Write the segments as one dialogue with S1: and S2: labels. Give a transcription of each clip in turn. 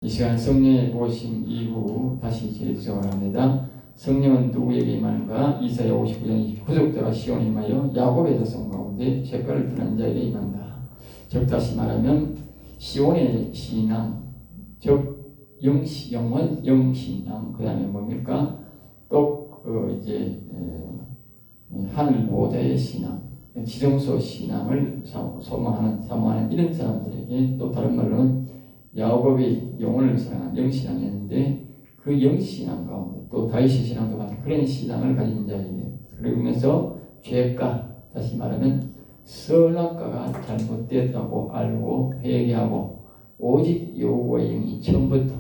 S1: 이 시간 성령의 모심 2부 다시 재조정을 합니다. 성령은 누구에게 임하는가? 이사야 59장 29절부터 시온에 임하여 야곱의 자손 가운데 죄가를 드러낸 자에게 임한다. 즉 다시 말하면 시온의 신앙, 즉 영원 영신앙, 그 다음에 뭡니까? 또 하늘 보호자의 신앙, 지정소 신앙을 사모하는 이런 사람들에게, 또 다른 말로는 야곱의 영혼을 사랑한 영신앙이었는데 그 영신앙 가운데 또 다윗의 신앙도 같은 그런 신앙을 가진 자에게, 그러면서 죄가, 다시 말하면 선악과가 잘못되었다고 알고 회개하고 오직 여호와의 영이 처음부터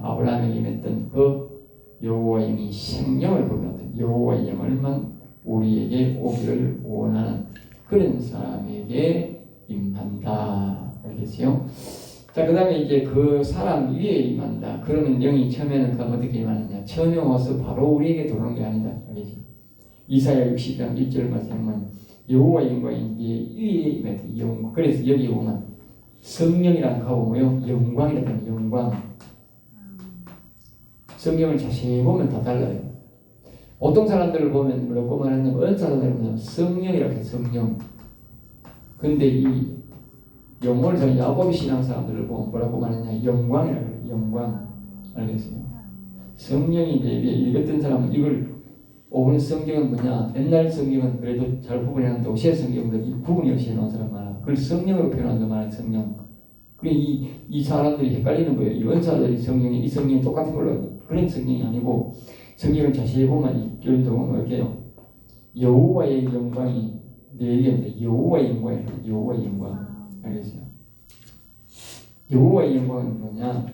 S1: 아브라함에게 임했던 그 여호와의 영이 생명을 부르는 여호와의 영을만 우리에게 오기를 원하는 그런 사람에게 임한다. 알겠어요? 자, 그 다음에 이제 그 사람 위에 임한다. 그러면 영이 처음에는 그럼 어떻게 임하느냐? 처음에 와서 바로 우리에게 들어오는 게 아니다. 알겠지? 이사야 60장 1절 말씀은 여호와의 영광이 이제 위에 임했다. 영광. 그래서 여기 보면 성령이란 하고 뭐요? 영광이라는 영광. 성경을 자세히 보면 다 달라요. 보통 사람들을 보면 뭐라고 말하냐면, 어떤 사람들을 보면 성령이라고 해요. 성령. 근데 이 영혼을 사는 야곱의 신앙 사람들을 보면 뭐라고 말하냐? 영광이라고 해요. 영광. 알겠어요? 성령이 이제 읽었던 사람은 이걸, 오늘 성경은 뭐냐? 옛날 성경은 그래도 잘 구분해놨는데 새 성경은 이 구분이 없이 해놓은 사람 많아. 그걸 성령으로 표현한 거 많아요. 성령. 그래, 이 사람들이 헷갈리는 거예요. 이 원사들이 이 성령이 똑같은 걸로, 그런 성령이 아니고, 성경을 자세히 보면 이 교훈도 이렇게요. 여호와의 영광이 내리는데, 여호와의 영광이, 여호와의 영광. 알겠어요? 여호와의 영광은 뭐냐?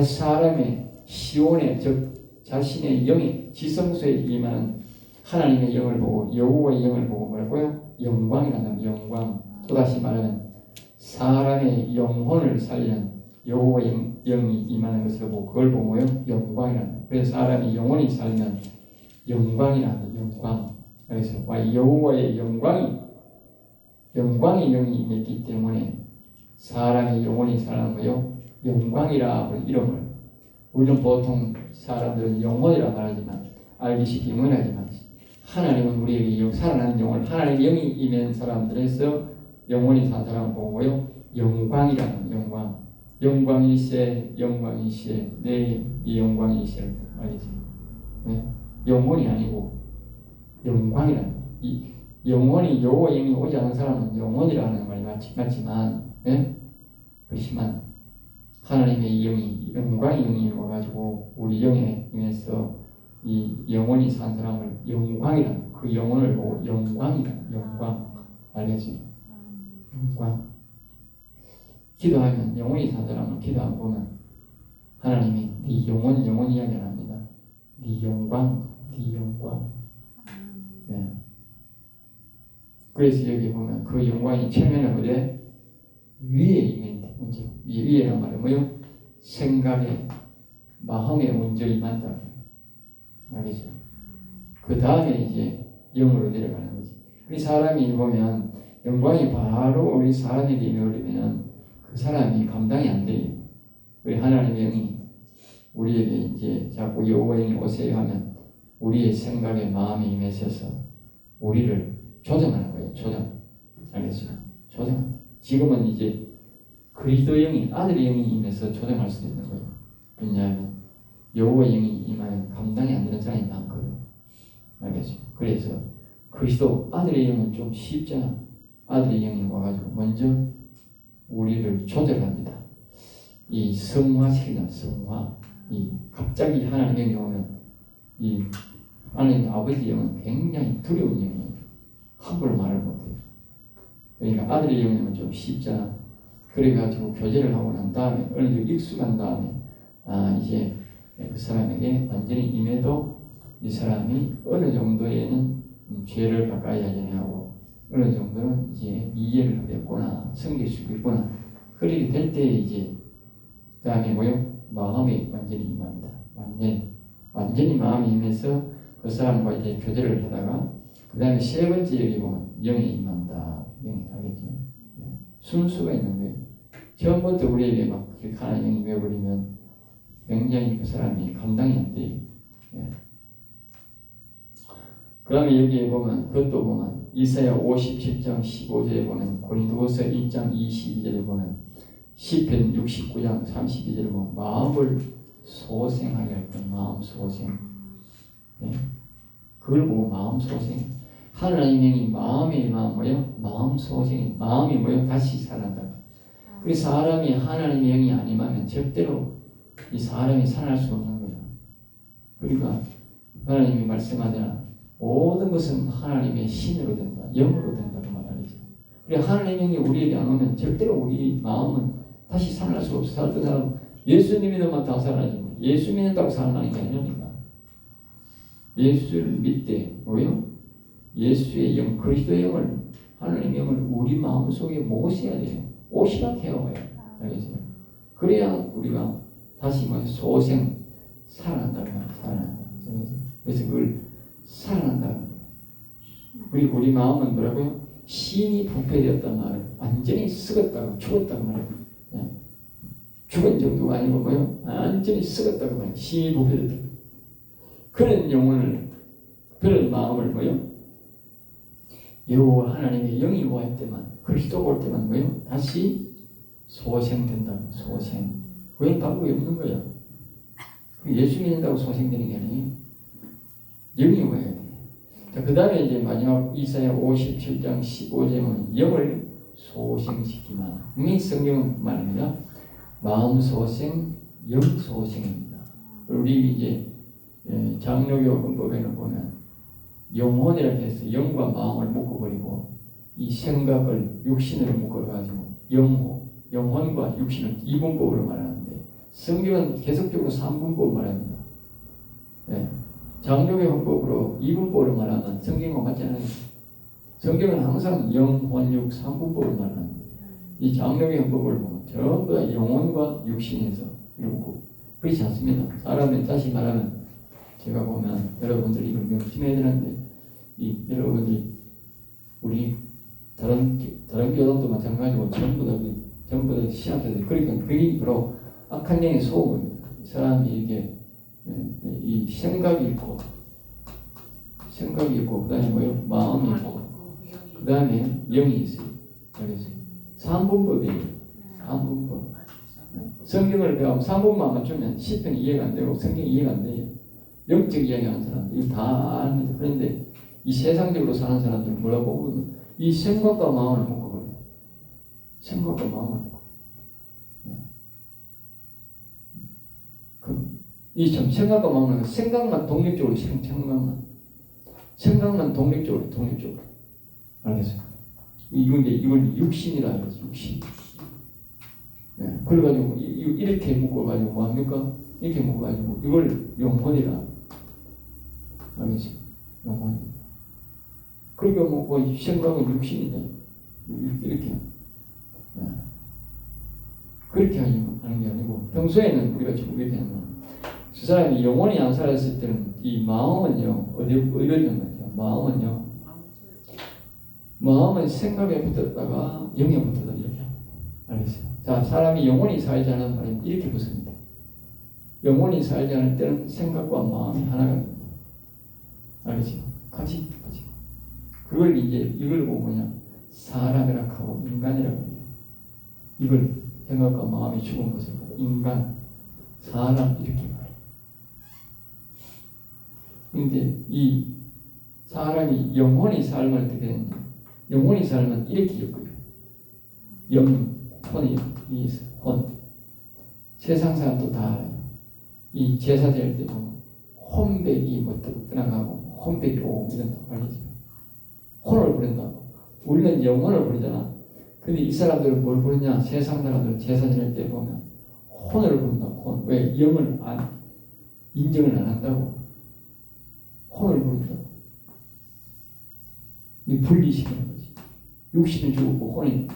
S1: 사람의 시온의, 즉 자신의 영이 지성소에 임하는 하나님의 영을 보고, 여호와의 영을 보고 뭐라고요? 영광이라는 영광. 또다시 말하면 사람의 영혼을 살리는 여호와의 영이 임하는 것을 보고, 그걸 보고 뭐요? 영광이라는. 그래서 사람이 영혼이 살면 영광이라는 영광. 그래서 여호와의 영광이 영이 임했기 때문에 사람의 영혼이 살아난 거요. 영광이라 이름을. 우리는 보통 사람들은 영혼이라 말하지만, 알기 쉽게 원하지만, 하나님은 우리에게 살아나는 영혼, 하나님의 영이 임한 사람들에서 영혼이 산 사람을 보고요. 영광이라는 영광. 영광이세, 영광이세, 내 이 영광이세. 알겠지? 네? 영혼이 아니고 영광이라는. 이 영혼이, 여호와의 영이 오지 않은 사람은 영혼이라는 말이 맞지만, 네? 그렇지만 하나님의 영이, 영광의 영이 와가지고 우리 영에 임해서 이 영혼이 산 사람을 영광이라는, 그 영혼을 보고 영광이라는, 영광. 알겠지? 영광. 기도하면, 영혼이 산 사람은 기도 안 보면 하나님이 네 영혼 이야기 안 합니다. 네 영광, 네 영광. 네. 그래서 여기 보면 그 영광이 처음에는 어디? 위에 임했는데, 먼저 위에란 말은 뭐요? 생각에, 마음에 먼저 임한다. 알겠죠? 그 다음에 이제 영으로 내려가는 거지. 우리 사람이 보면 영광이 바로 우리 사람에게 임해오려면 그 사람이 감당이 안 돼요. 우리 하나님의 영이 우리에게 이제 자꾸 여호와의 영이 오세요 하면 우리의 생각에, 마음에 임해서 우리를 조정하는 거예요. 조정. 알겠어요? 조정. 지금은 이제 그리스도의 영이, 아들의 영이 임해서 조정할 수도 있는 거예요. 왜냐하면 여호와의 영이 임하면 감당이 안 되는 사람이 많거든요. 알겠어요? 그래서 그리스도 아들의 영은 좀 쉽잖아. 아들의 영이 와가지고 먼저 우리를 조절합니다. 이 성화시키는 성화. 이 갑자기 하나님의 영이 오면 이 하나님 아버지 영은 굉장히 두려운 영이에요. 함부로 말을 못해요. 그러니까 아들의 영이면 좀 쉽잖아. 그래가지고 교제를 하고 난 다음에, 어느 정도 익숙한 다음에, 이제 그 사람에게 완전히 임해도 이 사람이 어느 정도에는 죄를 가까이 하지 하고, 어느 정도는 이제 이해를 하겠구나, 섬길 수 있겠구나. 그렇게 될 때 이제, 그 다음에 뭐요? 마음이 완전히 임합니다. 완전히 마음이 임해서 그 사람과 이제 교제를 하다가, 그 다음에 세 번째 여기 보면 영이 임한다. 영이, 알겠죠? 순수가 있는 거예요. 처음부터 우리에게 막 그렇게 하나님이 외버리면 굉장히 그 사람이 감당이 안 돼요. 예. 그 다음에 여기에 보면, 그것도 보면, 이사야 57장 15절에 보면, 고린도후서 1장 22절에 보면, 시편 69장 32절에 보면, 마음을 소생하게 할 거예요. 마음 소생. 예. 그걸 보고 마음 소생. 하나님이 마음이 뭐요? 마음 소생. 마음이 뭐요? 다시 살아난다. 그 사람이 하나님의 영이 아니면 절대로 이 사람이 살아날 수 없는 거야. 그러니까 하나님이 말씀하잖아. 모든 것은 하나님의 신으로 된다. 영으로 된다고 말하죠. 그래 하나님의 영이 우리에게 안 오면 절대로 우리 마음은 다시 살아날 수 없어. 살던 사람 예수 믿으면 다 살아나지만 예수 믿는다고 살아나는 게 아니라니까. 예수를 믿되 뭐요? 예수의 영, 그리스도의 영을 하나님의 영을 우리 마음속에 모셔야 돼요. 오시라 태워요. 알겠어요? 그래야 우리가 다시 뭐 소생 살아난다는 말, 살아난다. 그래서 그걸 살아난다는 거예요. 우리 마음은 뭐라고요? 신이 부패되었단 말을 완전히 썩었다고 죽었다고 말해요. 죽은 정도가 아니고 뭐요? 완전히 썩었다고 말해요. 신이 부패되었다. 그런 영혼을, 그런 마음을 뭐요? 여호와 하나님의 영이 올 때만, 그리스도가 올 때만 뭐요? 다시 소생된다. 소생. 왜 방법이 없는 거야? 예수 믿는다고 소생되는 게 아니에요. 영이 와야 돼. 자, 그 다음에 이제 마지막 이사야 57장 15절은 영을 소생시키만. 분명히 성경은 말입니다. 마음 소생, 영 소생입니다. 우리 이제 장로교 헌법에는 보면 영혼이라고 해서 영과 마음을 묶어버리고 이 생각을 육신으로 묶어가지고 영혼과 육신을 이분법으로 말하는데 성경은 계속적으로 삼분법 말합니다. 네. 장로교 헌법으로 이분법으로 말하면 성경과 맞지 않아요. 성경은 항상 영혼, 육, 삼분법을 말하는데 이 장로교 헌법을 보면 전부 다 영혼과 육신에서 이루고 그렇지 않습니다. 사람은 다시 말하면 제가 보면 여러분들이 이걸 명심해야 되는데 여러분들이 우리 다른 교단도 마찬가지고 전부 다 신학자들 그러니까 그게 바로 악한 영의 소음입니다. 사람이 이게 이 생각이 있고 그다음에 뭐요? 마음이 있고 그다음에 영이 있어요. 그래서 삼분법이에요. 삼분법. 성경을 배우면 삼분만 맞추면 시편이 이해가 안 되고 성경이 이해가 안 돼요. 영적 이야기하는 사람들 이거 다 아는데 그런데 이 세상적으로 사는 사람들은 뭐라고 보면 이 생각과 마음을 묶어버려요. 생각과 마음을 묶어. 이 참 생각과 마음은 생각만 독립적으로 생각만 독립적으로 알겠어요? 이걸 육신이라 해야지 육신. 네. 그래가지고 이렇게 묶어가지고 뭐 합니까? 이렇게 묶어가지고 이걸 영혼이라 알겠어요? 영혼. 그러니까 뭐 생각은 육신이다. 이렇게. 네. 그렇게 하는 게 아니고 평소에는 우리가 지금 이렇게 하는 거예요. 그 사람이 영혼이 안 살았을 때는 이 마음은요 어디로 있는 거죠? 마음은 생각에 붙었다가 영에 붙었다 이렇게 알겠어요? 자, 사람이 영혼이 살지 않은 말은 이렇게 붙습니다. 영혼이 살지 않을 때는 생각과 마음이 하나가 됩니다. 알겠죠? 같이. 그걸 이걸 보고 뭐냐? 사람이라고 하고 인간이라고 해요. 이걸 생각과 마음이 죽은 것을 보고 인간, 사람 이렇게 말해요. 근데 이 사람이 영혼이 살면 어떻게 되느냐? 영혼이 살면 이렇게 엮어요. 혼이 혼. 세상 사람도 다 알아요. 이 제사 될 때 보면 혼백이 뭐 떠나가고 혼백이 오고 이런다고 말이죠. 혼을 부른다고. 우리는 영혼을 부르잖아. 근데 이 사람들은 뭘 부르냐? 세상 사람들은 제사 지낼 때 보면 혼을 부른다고. 혼. 왜? 영을 인정을 안 한다고. 혼을 부른다고. 이 분리시키는 거지. 육신이 죽었고 혼이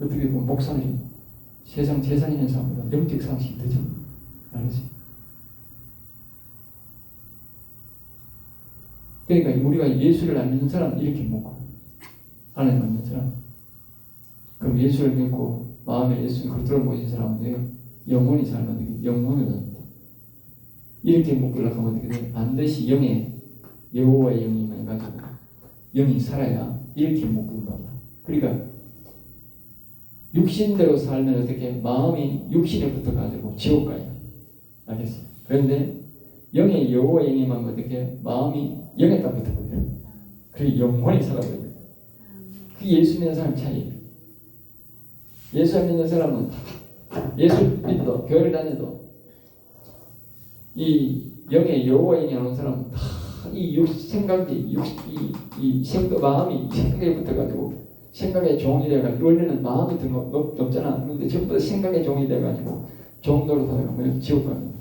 S1: 어떻게 보면 목사님 세상 제사 지낸 사람보다 영적 상식이 더 좀 알겠어요? 그러니까 우리가 예수를 안 믿는 사람은 이렇게 먹고 하나님 안 믿는 사람 그럼 예수를 믿고 마음에 예수님 그리스도를 모신 사람은 영원히 살면 영원히 삽니다. 이렇게 묶으려고 하면 어떻게 돼요? 반드시 영의 여호와의 영이만 가지고 영이 살아야 이렇게 묶은 거다. 그러니까 육신대로 살면 어떻게 마음이 육신에 붙어가지고 지옥 가요. 알겠어요? 그런데 영의 여호와의 영이만 어떻게 마음이 영에다 붙어버려요. 그리고 영원히 살아버려요. 그게 예수 믿는 사람 차이예요. 예수 안 믿는 사람은 예수 믿어도 교회를 다녀도 이 영의 여호와의 영이 나오는 사람은 다 이 생각이 이 생각 마음이 생각에 붙어가지고 생각의 종이 돼가지고 원래는 마음이 더 높잖아. 그런데 전부 다 생각의 종이 돼가지고 종 노릇하다가 지옥 갑니다.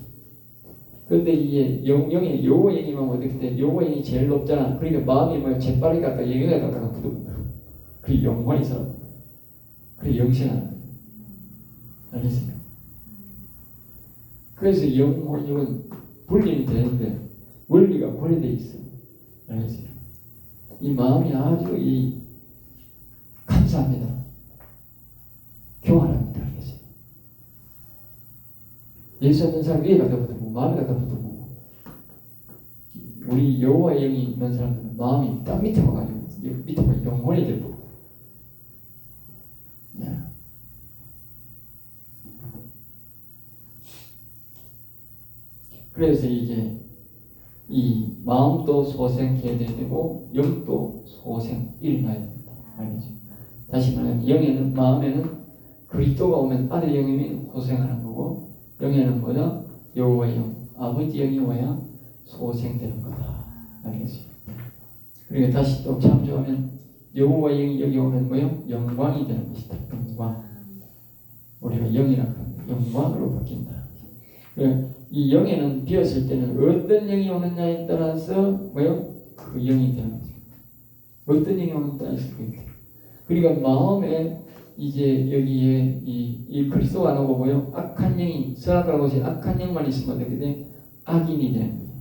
S1: 그런데 이게 영의 여호와의 영이면 어떻게 돼? 여호와의 영이 제일 높잖아. 그러니까 마음이 뭐야? 재빨리 갖다 영에다가 붙어본 거야. 그리고 영원히 살아. 그리고 영생하는 거야. 알겠어요? 그래서 영은 분리는 되는데 원리가 분리되어 있어. 알겠어요? 이 마음이 아주 감사합니다. 교활합니다. 알겠어요? 예수 믿는 사람 위에 갖다 붙어보고 마음에 갖다 붙어보고 우리 여호와의 영이 있는 사람들은 마음이 딱 밑에 와가지고 밑에 와 영원히 되고 그래서 이제 이 마음도 소생해야 되고 영도 소생 일어나야 된다. 알겠죠? 다시 말하면 영에는 마음에는 그리스도가 오면 아들 영이 소생하는 거고 영에는 뭐다? 여호와의 영, 아버지 영이 와야 소생되는 거다. 알겠어요? 그러니까 다시 또 참조하면 여호와의 영이 여기 오면 뭐요? 영광이 되는 것이다. 영광. 우리가 영이라고 하는 영광으로 바뀐다. 이 영에는 비었을 때는 어떤 영이 오느냐에 따라서 뭐요? 그 영이 되는 거죠. 어떤 영이 오느냐에 따라서 그게 돼요. 그러니까 마음에 이제 여기에 이 그리스도가 안 오고 뭐요? 악한 영이 선악과를 보시 악한 영만 있으면 어떻게 돼? 악인이 되는 거예요.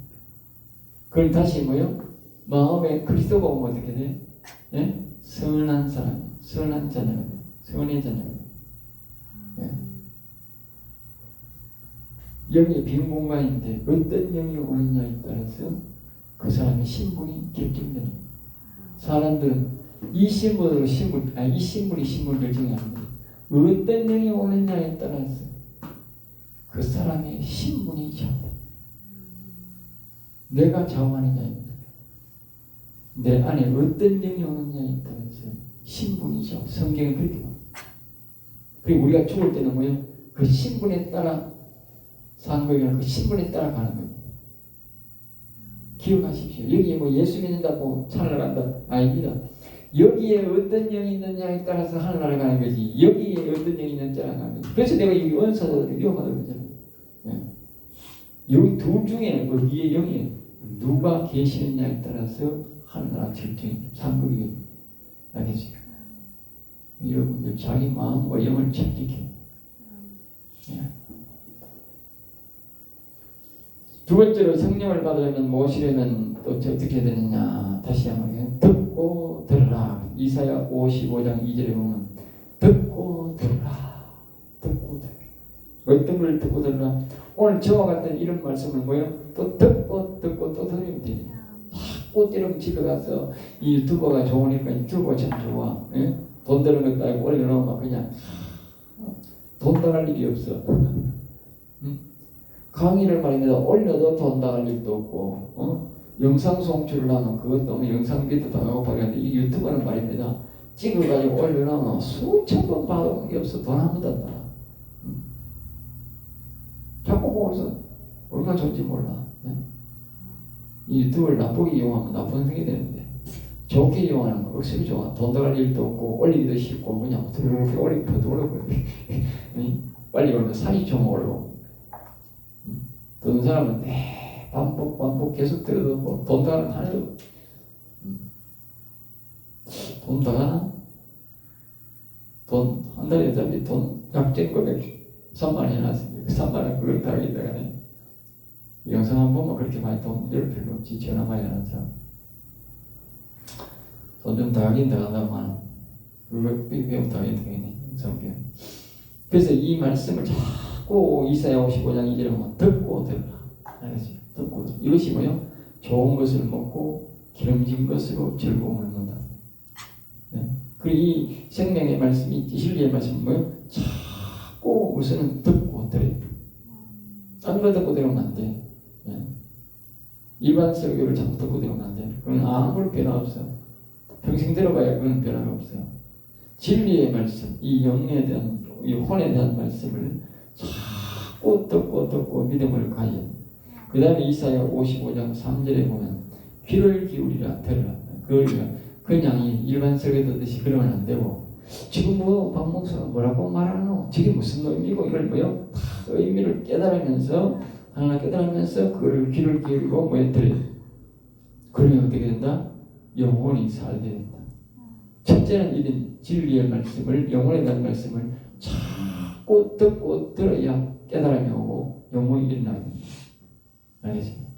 S1: 그럼 다시 뭐요? 마음에 그리스도가 오면 어떻게 돼? 예? 선한 사람, 선한 자녀가 돼. 선의 자녀가 돼. 예? 영이 빈 공간인데 어떤 영이 오느냐에 따라서 그 사람의 신분이 결정되는 거예요. 사람들은 이 신분으로 이 신분이 신분을 결정이 안 돼요. 어떤 영이 오느냐에 따라서 그 사람의 신분이 좌우돼요. 내가 좌우하느냐입니다. 내 안에 어떤 영이 오느냐에 따라서 신분이 좌우. 성경은 그렇게 말합니다. 그리고 우리가 죽을 때는 뭐예요? 그 신분에 따라 사는 거예요. 그 신분에 따라 가는 거예요. 기억하십시오. 여기에 뭐 예수 믿는다고 하늘 간다. 아닙니다. 여기에 어떤 영이 있느냐에 따라서 하늘나라 가는 거지. 여기에 어떤 영이 있느냐에 따라 가는 거지. 그래서 내가 여기 원사자들이 위험하다고 그러잖아요. 네. 여기 둘 중에 어디에 영이 누가 계시느냐에 따라서 하늘나라 결정이 상급이거든요. 알겠어요? 여러분들 자기 마음과 영을 잘 지켜요. 네. 두 번째로 성령을 받으려면 무엇이려면 또 어떻게 해야 되느냐. 다시 한번 듣고 들으라. 이사야 55장 2절에 보면 듣고 들으라. 듣고 들으라. 어떤 걸 듣고 들으라. 오늘 저와 같은 이런 말씀은 뭐예요? 또 듣고 또 들으면 돼요. 자꾸 때리면 집에 가서 이 유튜버가 좋으니까 유튜버가 참 좋아. 예? 돈 되는 것도 아니고 올려놓으면 그냥 돈 당할 일이 없어. 강의를 말입니다. 올려도 돈 나갈 일도 없고, 영상 송출을 하면 그것도 뭐 영상 비도 당하고 버렸는데 이 유튜브는 말입니다. 찍어가지고 올려놓으면 수천 번 받아본 게 없어. 돈 한 번도 안 나가. 자꾸 보고서 얼마나 좋은지 몰라. 네? 이 유튜브를 나쁘게 이용하면 나쁜 생각이 되는데 좋게 이용하는 거 억수로 좋아. 돈 나갈 일도 없고 올리기도 쉽고 그냥 이렇게 올리기도 올라버려. 빨리 올면 살이 좀 올라오고. 듣는 사람은 반복 계속 들어도 뭐 돈 다 하나도 돈 다 가나? 돈 한 달에 어차피 돈 약정 금액 3만 원 해놨으니까 3만 원 그걸 다 하겠다가네. 영상 한 번만 그렇게 많이 돈 낼 필요 없지. 전화 많이 하는 사람 돈 좀 더 하긴 더 한다만 그걸 빼면 더 하긴 되겠네. 영상 빼면 그래서 이 말씀을 자꾸 이사야 55장 2절에 보면 듣고 들으라. 알겠어요? 듣고 들으라. 이것이 뭐요? 좋은 것을 먹고 기름진 것으로 즐거움을 얻는다. 네. 그리고 이 생명의 말씀이 진리의 말씀이 뭐요? 자꾸 우선은 듣고 들어요. 딴 거 듣고 들으면 안 돼. 네. 일반 설교를 자꾸 듣고 들으면 안 돼. 그건 아무런 변화 없어. 평생 들어봐야 그건 변화가 없어요. 진리의 말씀, 이 영에 대한, 이 혼에 대한 말씀을 자꾸 듣고 믿음을 가져야 돼. 그 다음에 이사야 55장 3절에 보면 귀를 기울이라 들으라. 그냥 일반 설교 듣듯이 그러면 안 되고, 지금 뭐 박 목사가 뭐라고 말하노? 저게 무슨 의미고 이걸 뭐요? 다 의미를 깨달으면서 하나 깨달으면서 그걸 귀를 기울이고 뭐에 들어요. 그러면 어떻게 된다? 영원히 살게 된다. 첫째는 이런 진리의 말씀을, 영원에 대한 말씀을 자꾸 듣고 들어야 깨달음이 오고 영원히 일어나게 된다. 알겠습니까?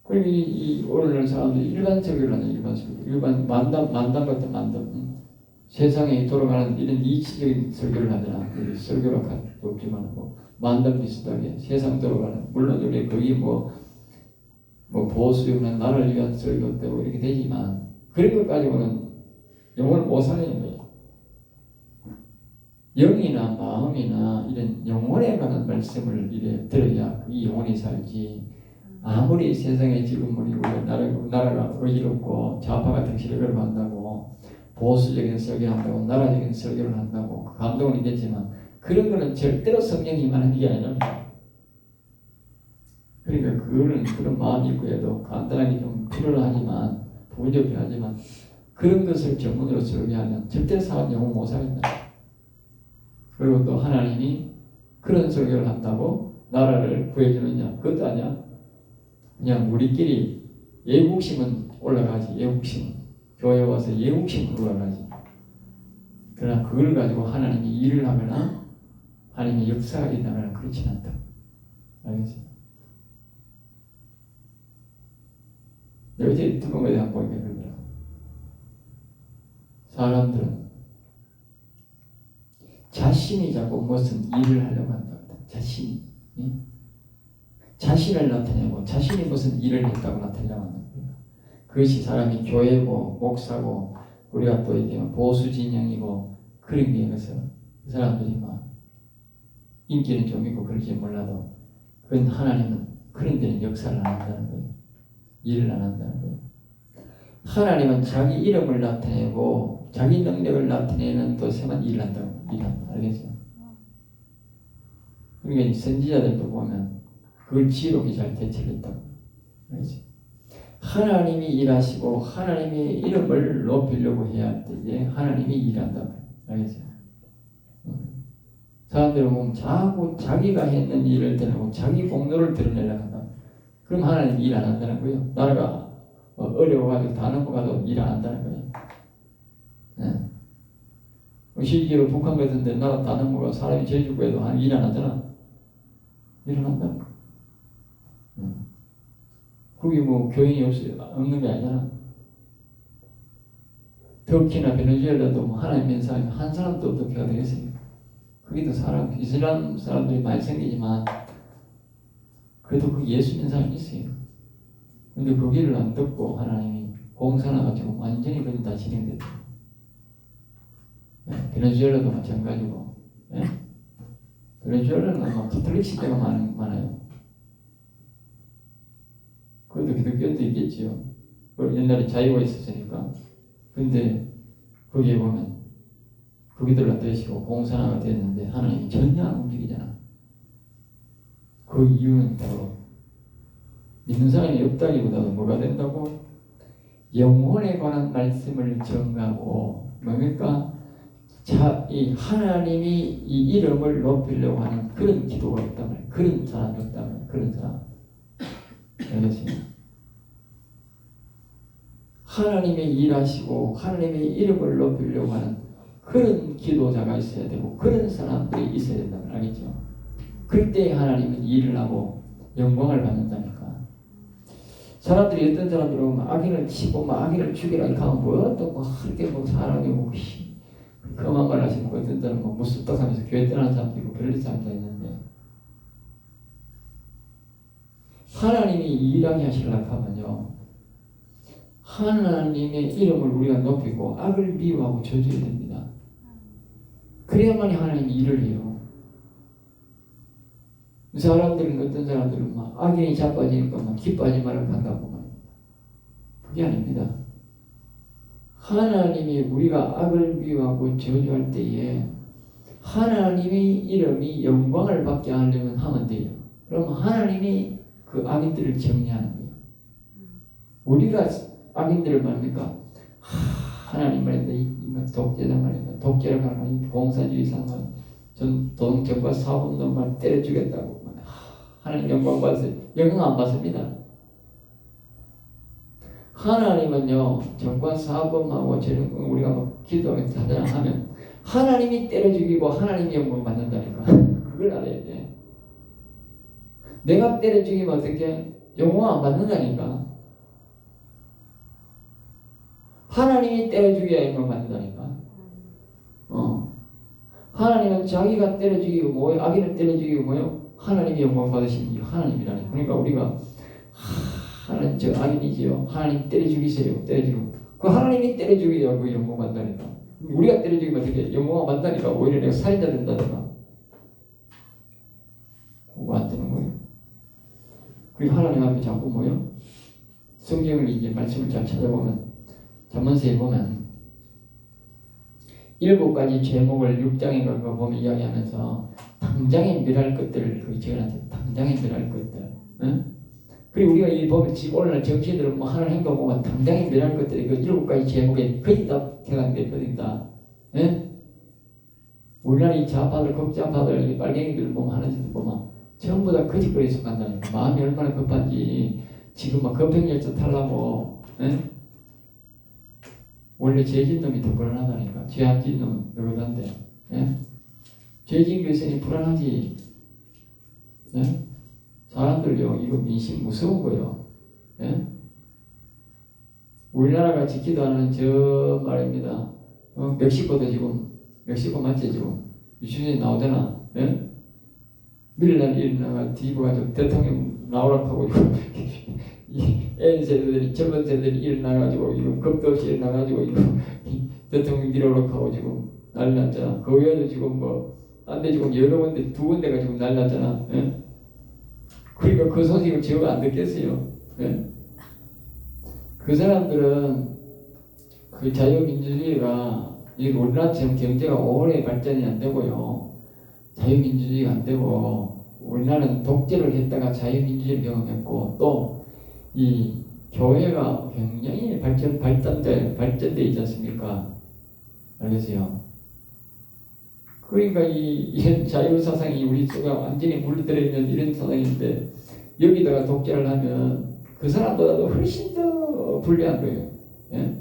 S1: 그리고 이 오늘날 사람들이 일반 설교를 하는 일반 설교, 일반 만담 같은 만담, 세상에 돌아가는 이런 이치적인 설교를 하잖아. 설교가 없지만 뭐 만담 비슷하게 세상 돌아가는, 물론 우리 거기 뭐 보수용은 나를 위한 설교 때고 이렇게 되지만 그런 것 가지고는 영혼을 못 살리는 거예요. 영이나 마음이나 이런 영혼에 관한 말씀을 이래 들어야 이 영혼이 살지. 아무리 세상에 지금 우리 나라가 어지럽고 좌파가 정치력을 한다고 보수적인 설교를 한다고 나라적인 설교를 한다고 감동은 있겠지만 그런 거는 절대로 성령이 임하는 게 아닙니다. 그러니까 그거는 그런 마음이 있고 해도 간단하게 좀 필요하지만 부족하지만 그런 것을 전문으로 설교하면 절대 사람 영혼 못 살린다. 그리고 또 하나님이 그런 설교를 한다고 나라를 구해주느냐? 그것도 아니야. 그냥 우리끼리 애국심은 올라가지. 애국심은 교회 와서 애국심은 올라가지. 그러나 그걸 가지고 하나님이 일을 하거나 하나님의 역사가 일어나거나 그렇지 않다. 알겠어요? 어제 두 번째 한 보니까 그러더라고요. 사람들은 자신이 자꾸 무슨 일을 하려고 한다. 자신이. 응? 자신을 나타내고 자신이 무슨 일을 했다고 나타내려고 한다. 그것이 사람이 교회고 목사고 우리가 또 이게 보수 진영이고 그런 게 있어서 그 사람들이 막 인기는 좀 있고 그럴지 몰라도 그건 하나님은 그런 데는 역사를 안 한다는 거예요. 일을 안 한다는 거예요. 하나님은 자기 이름을 나타내고 자기 능력을 나타내는 것에만 일을 한다고 일한다. 알겠죠? 그러니까 선지자들도 보면 그걸 지혜롭게 잘 대처했다고. 알겠죠? 하나님이 일하시고 하나님의 이름을 높이려고 해야 할 때 하나님이 일한다고. 알겠죠? 사람들은 보면 자꾸 자기가 했는 일을 드러내고 자기 공로를 드러내려고 한다. 그럼 하나님 일 안 한다는 거예요. 나라가 어려워가지고 다 넘어가도 일 안 한다는 거예요. 네. 실제로 북한 같은 데 나라 다 넘어가 사람이 제일 구해도 일 안 하잖아. 일 안 한다. 그게 뭐 교인이 없는 게 아니잖아. 터키나 베네수엘라도 뭐 하나님 믿는 사람이 한 사람도 어떻게 되겠습니까? 거기도 이슬람 사람들이 많이 생기지만 그래도 그 예수 믿는 사람이 있어요. 근데 거기를 안 듣고 하나님이 공산화가지고 완전히 그게 다 진행됐다. 네, 베네수엘라도 마찬가지고. 네? 베네수엘라는 아마 가톨릭 시대가 많아요. 그것도 기독교도 있겠지요. 옛날에 자유가 있었으니까. 근데 거기에 보면 거기들로 되시고 공산화가 됐는데 하나님이 전혀 안 움직이잖아. 그 이유는 바로 믿는 사람이 없다기보다도 뭐가 된다고? 영혼에 관한 말씀을 전가하고 뭡니까? 이 하나님이 이 이름을 높이려고 하는 그런 기도가 없단 말이에요. 그런 사람이 없단 말이에요. 그런 사람. 알겠습니까? 하나님이 일하시고 하나님의 이름을 높이려고 하는 그런 기도자가 있어야 되고 그런 사람들이 있어야 된다는 걸 알겠죠? 그때 하나님은 일을 하고 영광을 받는다니까. 사람들이 어떤 사람들은 악인을 치고 악인을 죽이라 이렇게 하면 뭐 또 그렇게 사람이 뭐 그만 말 하시는 거 어떤 사람은 뭐 무섭다 하면서 교회 떠나는 사람도 있고 별일 사람도 있는데 하나님이 일하게 하시려고 하면요 하나님의 이름을 우리가 높이고 악을 미워하고 저주해야 됩니다. 그래야만이 하나님이 일을 해요. 사람들은 어떤 사람들은 막 악인이 자빠지니까 막 기뻐하지 말라고 한다고 말합니다. 그게 아닙니다. 하나님이 우리가 악을 미워하고 저주할 때에 하나님의 이름이 영광을 받게 하려면 하면 돼요. 그러면 하나님이 그 악인들을 정리하는 거예요. 우리가 악인들을 말합니까? 하나님 말인데 독재자 말인데 독재를 하는 공산주의 상관 동정과 사범놈만 때려 죽였다고 하나님 영광 받으세요. 영광 안 받습니다. 하나님은요 정과 사범하고 저는 우리가 뭐 기도하면 하면 하나님이 때려 죽이고 하나님이 영광 받는다니까. 그걸 알아야 돼. 내가 때려 죽이면 어떻게 영광 안 받는다니까. 하나님이 때려 죽여야 영광 받는다니까. 하나님은 자기가 때려 죽이고 뭐예요? 악인을 때려 죽이고 뭐예요? 하나님이 영광 받으시는 게 하나님이라니. 그러니까 우리가 하나님 저 악인이지요. 하나님 때려 죽이세요. 때려 죽이고 그 하나님이 때려 죽여야 그 영광 받는다니까. 우리가 때려 죽이면 어떻게 영광 받는다니까. 오히려 내가 살인자 된다니까. 그거 안 되는 거예요. 그리고 하나님 앞에 자꾸 뭐예요? 성경을 이제 말씀을 잘 찾아보면 잠언서에 보면 7가지 제목을 6장에 걸고 보면 이야기하면서 당장에 멸할 것들을 그 적어놨어요. 당장에 멸할 것들. 응? 그리고 우리가 이 보면 오늘날 정치인들은 뭐 하는 행동 보면 당장에 멸할 것들이 그 7가지 제목에 거의 다 해당되거든 다. 응? 우리나라 이 좌파들, 극좌파들, 이 빨갱이들 보면 하는 짓을 보면 전부 다 거짓거리에 속한다니까. 마음이 얼마나 급한지 지금 막 급행열차 타려고 응? 원래 죄진 놈이 더 불안하다니까. 죄 안 지은 놈은 그러던데. 예? 죄진 교수님 불안하지. 예? 사람들요 이거 민심 무서운 거요. 예? 우리나라가 지키도 않은 저 말입니다. 멕시코도 지금 멕시코 맞지 지금 유치원에 나오잖아. 예? 밀란 일어나가 뒤고 가지고 대통령 나오라고 하고 이 N 세대들이 젊은 세대들이 일어나가지고 이거 겁도 없이 일어나가지고 이거 대통령 밀어오라고 하고 지금 난리 났잖아. 그 외에도 지금 뭐 안 돼 지금 여러 군데 2군데가 지금 난리 났잖아. 예? 그러니까 그 소식을 제가 안 듣겠어요. 예? 그 사람들은 그 자유민주주의가 이 우리나라처럼 경제가 오래 발전이 안 되고요. 자유민주주의가 안 되고 우리나라는 독재를 했다가 자유민주주의를 경험했고 또 이 교회가 굉장히 발전돼 있지 않습니까? 알겠어요? 그러니까 이런 자유사상이 우리 속에 완전히 물들어 있는 이런 사상인데 여기다가 독재를 하면 그 사람보다도 훨씬 더 불리한 거예요. 예?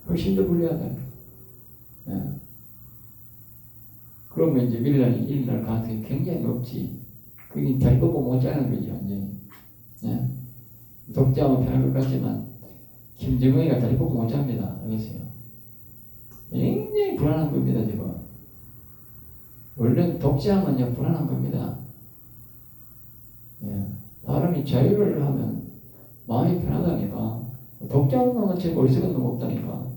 S1: 훨씬 더 불리하다. 예? 그러면 이제 밀란이 일어날 가능성이 굉장히 높지. 그게 될 거고 못하는 거지 완전히. 예? 독재하면 편할 것 같지만 김정은이가 될 거고 못합니다. 알겠어요? 굉장히 불안한 겁니다 지금. 원래 독재하면요 불안한 겁니다. 예. 사람이 자유를 하면 마음이 편하다니까. 독재하는 놈은 제일 어리석은 놈 없다니까.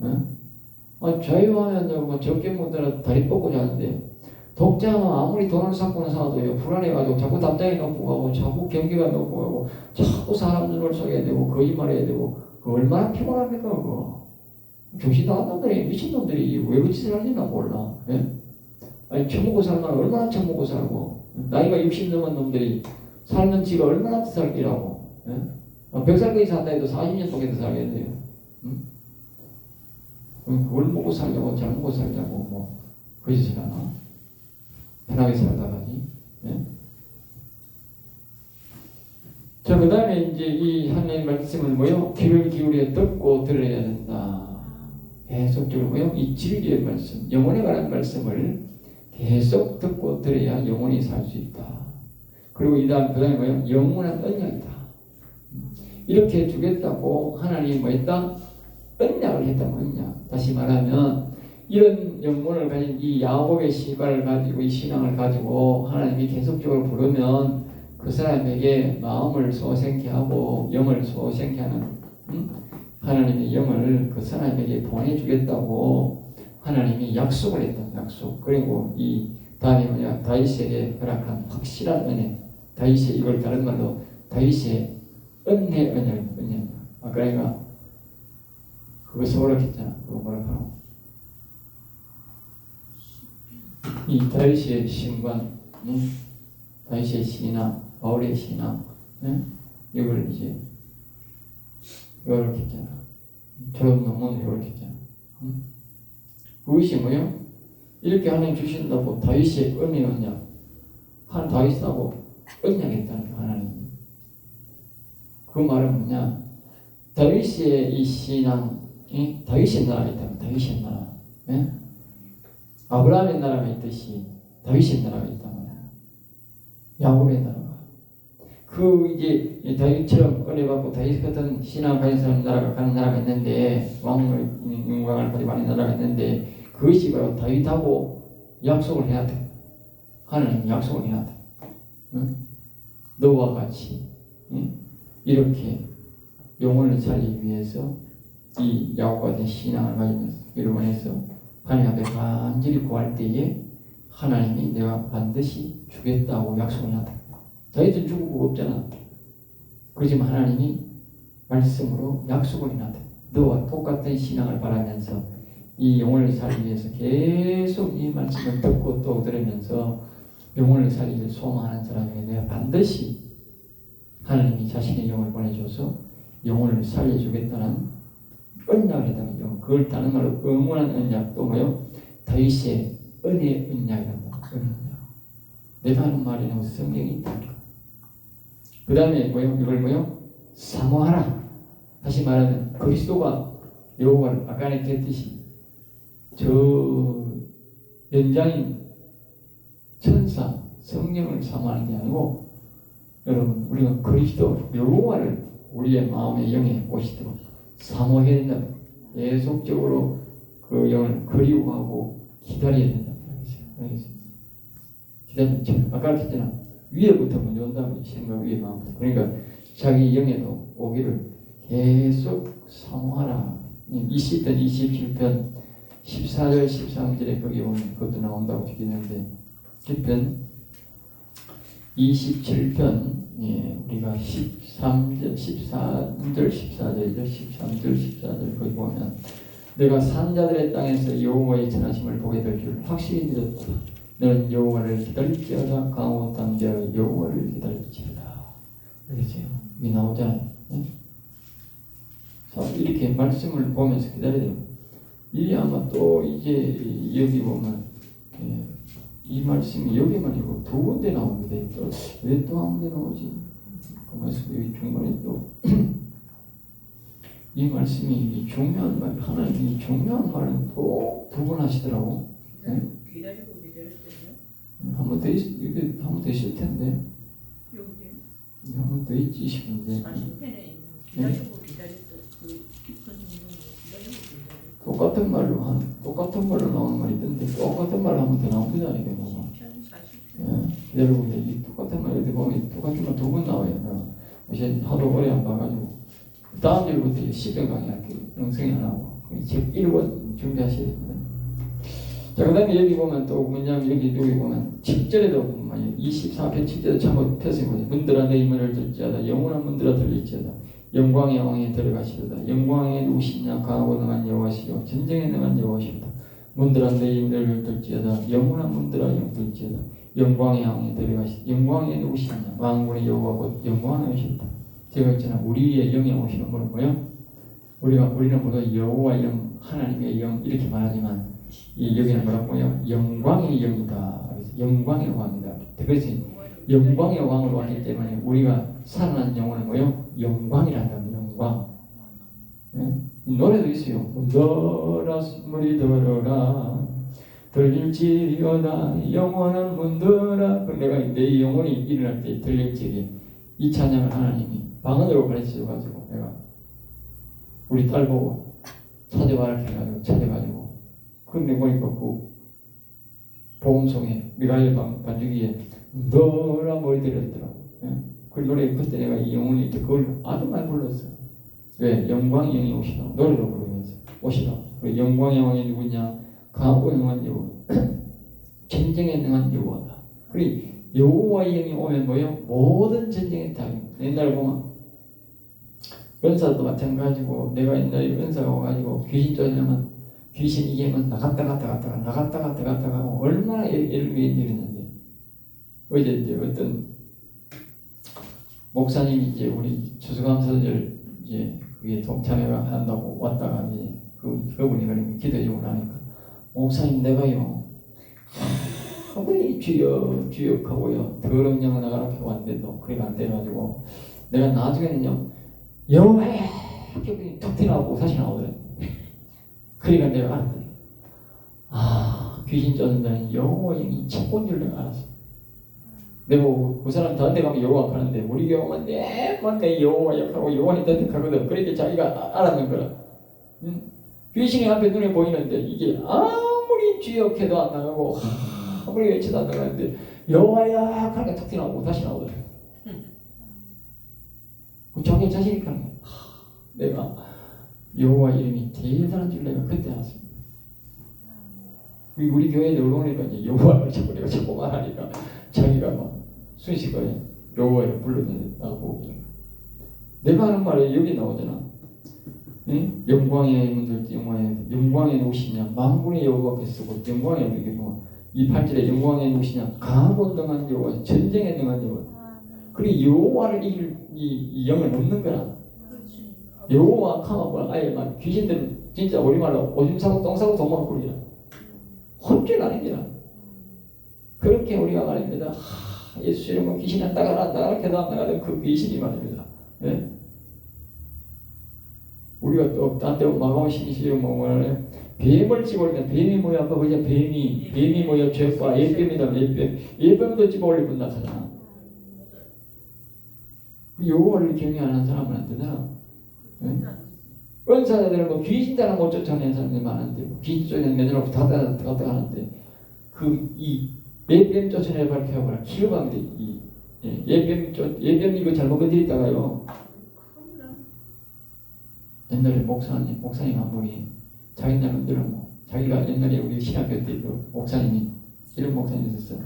S1: 예? 자유하면 뭐 적게 못하라 다리 뻗고 자는데 독재하면 아무리 돈을 쌓고는 사도요 불안해가지고 자꾸 답장이 놓고 가고 자꾸 경기가 놓고 가고 자꾸 사람 눈을 속여야 되고 거짓말해야 되고 그 얼마나 피곤합니까 그거. 정신 나간 놈들이 미친놈들이 왜 그 짓을 하는지나 몰라. 예? 아니 처먹고 살면 얼마나 처먹고 살고 나이가 60 넘은 놈들이 살면 지가 얼마나 살기라고. 예? 100살까지 산다 해도 40년 동안 살겠네요. 응? 그걸 먹고 살자고 잘 먹고 살자고 뭐 그 짓을 하나. 편하게 살다가니. 예? 자, 그 다음에 이제 이 하나님의 말씀을 뭐요? 귀를 기울여 듣고 들어야 된다. 계속적으로 뭐요? 이 진리의 말씀, 영혼에 관한 말씀을 계속 듣고 들어야 영혼이 살 수 있다. 그리고 그 다음에 뭐요? 영원한 언약이다. 이렇게 주겠다고 하나님이 뭐 했다? 언약을 했다고. 언약. 다시 말하면 이런 영문을 가진 이 야곱의 신발을 가지고 이 신앙을 가지고 하나님이 계속적으로 부르면 그 사람에게 마음을 소생케 하고 영을 소생케 하는 하나님의 영을 그 사람에게 보내주겠다고 하나님이 약속을 했다. 약속. 그리고 이 다음에 뭐냐, 다윗에게 허락한 확실한 은혜. 다윗의 이걸 다른 말로 다윗의 은혜 언약. 아까 내가 그거 서울했잖아. 그거 뭐라 하노? 이 다윗의 신관, 다윗의 신앙, 바울의 신앙, 이걸 이제 이렇게 했잖아. 졸업 논문을 이렇게 했잖아. 그것이 뭐요? 이렇게 하나님 주신다고 다윗의 은혜 언약, 한 다윗하고 언약했다는 거 하나님. 그 말은 뭐냐? 다윗의 이 신앙, 다윗의 나라가 있다면 다윗의 나라, 아브라함의 나라가 있듯이 다윗의 나라가 있단 말이야. 야곱의 나라가. 그 이제 다윗처럼 은혜 받고 다윗 같은 신앙 가진 사람 나라가 가는 나라가 있는데 왕을 영광을 가지고 가는 나라가 있는데 그것이 바로 다윗하고 약속을 해야 돼. 하나님 약속을 해야 돼. 너와 같이 이렇게 영혼을 살리기 위해서 이 야곱 같은 신앙을 가지면서 이루어내서 하나님 앞에 간절히 구할 때에 하나님이 내가 반드시 주겠다고 약속을 한다. 다윗은 죽고 없잖아. 그렇지만 하나님이 말씀으로 약속을 해놨다. 너와 똑같은 신앙을 바라면서 이 영혼을 살리기 위해서 계속 이 말씀을 듣고 또 들으면서 영혼을 살리기를 소망하는 사람에게 내가 반드시 하나님이 자신의 영을 보내줘서 영혼을 살려주겠다는 언약을 했다는 거. 그걸 다른 말로 응원한 언약. 또 뭐요? 다윗의 은혜 언약이란다. 언약. 내가 하는 말이라고 성경이 있다니까. 그 다음에 뭐요? 이걸 뭐요? 사모하라. 다시 말하면 그리스도가 여호와를 아까 했듯이 저 연장인 천사 성령을 사모하는 게 아니고 여러분 우리가 그리스도 여호와를 우리의 마음의 영에 오시도록 사모해야 된다. 계속적으로 그 영을 그리워하고 기다려야 된다. 알겠어요? 기다리면 아까 했잖아. 위에부터 먼저 온다고 생각 위에 마음부터. 그러니까 자기 영에도 오기를 계속 사모하라. 20편 27편 14절 13절에 거기 보면 그것도 나온다고 적혀있는데 10편 27편 우리가 13절 14절 14절이죠. 13절 14절 거기 보면 내가 산자들의 땅에서 여호와의 전하심을 보게 될 줄 확실히 믿었다. 너는 여호와를 기다릴지어다. 강호 땅자의 여호와를 기다릴지어다. 알겠어요? 이게 나오잖아요. 자, 이렇게 말씀을 보면서 기다려야 돼요. 이 아마 또 이제 여기 보면 이 말씀이 여기만 있고 두 군데 나옵니다. 왜 또 한 군데 나오지? 그 말씀 여기 중간에 또 이 말씀이 중요한 말, 하나님이 중요한 말은 꼭 두 번 하시더라고.
S2: 기다리고 기다렸더니요.
S1: 한번 더 있을 텐데.
S2: 여기
S1: 한번 더 있지 싶은데.
S2: 40편에 있는 기다리고 기다렸던 그 깊은 의미는 기다리고 기다렸던.
S1: 똑같은 말로 나오는 말이 있던데 똑같은 말로 한번 더 나옵니다. 이게 뭐.
S2: 40편.
S1: 여러분 이 똑같은 말 어디 보면 똑같은 말 두 번 나와요. 어제 하도 오래 안 봐가지고 다음 주부터 10편 강의할게요. 영성이 안 하고 책 1권 준비하셔야 됩니다. 자, 그 다음에 여기 보면 또 뭐냐면 여기 보면 7절에도 보면 24편 7절에 참고 펴서보세요. 문들아 내 문을 들지어다. 영원한 문들아 들릴지어다. 영광의 왕에 들어가시도다. 영광의 누구시냐? 강하고 능한 여호와시요 전쟁에 능한 여호와시로다. 문들아 내 문을 들지어다. 영원한 문들아 들지어다. 영광의 왕에 들어가시다. 영광의 누구시냐? 왕군의 여호와 곧 영광의 오시다. 제가 있잖아. 우리의 영에 오시는 분은 뭐예요? 우리는 모두 여호와 영, 하나님의 영 이렇게 말하지만 이 여기는 뭐라고요? 영광의 영이다. 그래서 영광의 왕이다. 그래서 영광의 왕으로 왔기 때문에 우리가 살아난 영혼은 뭐요? 영광이란다. 영광. 이 노래도 있어요. 문들아 물이 들어라 들릴지어다. 영원한 문들아. 내가 내 영혼이 일어날 때 들릴지에 이 찬양을 하나님이 방언으로 가르쳐줘가지고 내가 우리 딸 보고 찾아봐라 해가지고 찾아가지고 그런데 보니까 그 보험송에 미가엘 반주기에 너라 머리 들었더라고. 예? 그 노래 그때 내가 이 영혼이 그걸 아주 많이 불렀어. 왜? 영광의 영이 오시다. 노래로 부르면서 오시다. 그 영광의 왕이 누구냐? 강하고 영한 여호와. 전쟁에 능한 여호와다. 그리고 여호와의 영이 오면 뭐요? 모든 전쟁에 다. 옛날 보면 은사도 마찬가지고 내가 옛날에 은사가 와가지고 귀신 쫓으면 귀신 이기면 나갔다가 하고 얼마나 애를 일었는데 어제 이제 어떤 목사님이 이제 우리 추수감사절 이제 그게 동참회가 한다고 왔다가 이제 그분이 그러니까 기도해 주고 나니까 목사님 내가요 아무리 주여 하고요 더러운 영을 나가라 하고 왔는데도 그게 안 돼가지고 내가 나중에는요 여호와야 기분이 툭 튀어나오고 다시 나오더래. 그러니까 내가 알았더니 귀신 쫓는 자는 여호와의 영이 최고인 줄 내가 알았어. 내가 그 사람 다른데 가면 여호와 가는데 우리 교회만 내 여호와 역하고 여호와에 대적하거든. 그러니까 자기가 알았는 거라. 귀신이 앞에 눈에 보이는데 이게 아무리 주역해도 안 나가고 아무리 외쳐도 안 나가는데 여호와야 하니까 툭 튀어나오고 다시 나오더래. 그 자기 자신이 가는 거야. 내가 여호와 이름이 대단한 줄 내가 그때 알았습니다. 우리 교회에 놀러 오니까 이제 여호와를 자꾸 내가 자꾸 말하니까 자기가 막 순식간에 여호와를 불러준다고. 내가 하는 말이 여기 나오잖아. 응? 영광의 문들 영광의 오시냐 만군의 여호와께 쓰고 영광의 이게 뭐 이 8절에 영광의 오시냐 강하고 능한 여호와 전쟁에 능한 여호와. 그리고 여호와를 이길 이 영을 놓는 거라. 여호와 강하고 아예 막 귀신들은 진짜 우리말로 오줌 싸고 똥 싸고 도망 부리라. 혼쭐 아닙니다. 그렇게 우리가 말입니다. 예수 이름으로 귀신 안 나가라 해도 안 나가던 그 귀신이 말입니다. 예? 우리가 또 딴 데 마가오 신이시여 뭐래 뱀을 집어올리면 뱀이 뭐야? 아까 그냥 뱀이 뭐야? 죄과 예뱀이다 예뱀도 집어올리면 나타나. 여호와를 경외하는 사람은 안 되잖아. 네? 은사자들은 뭐 귀신 따라 못 쫓아내는 사람들이 많은데 뭐 귀신 쫓아내는 매너로 다 갔다 하는데 이 예뱀 쫓아내 밝혀봐라. 키워가면 이 예뱀 이거 잘못 건드렸다가요. 옛날에 목사님 한 분이 자기 나름대로 뭐 자기가 옛날에 우리 신학교 때 목사님이 이런 목사님이 있었어요.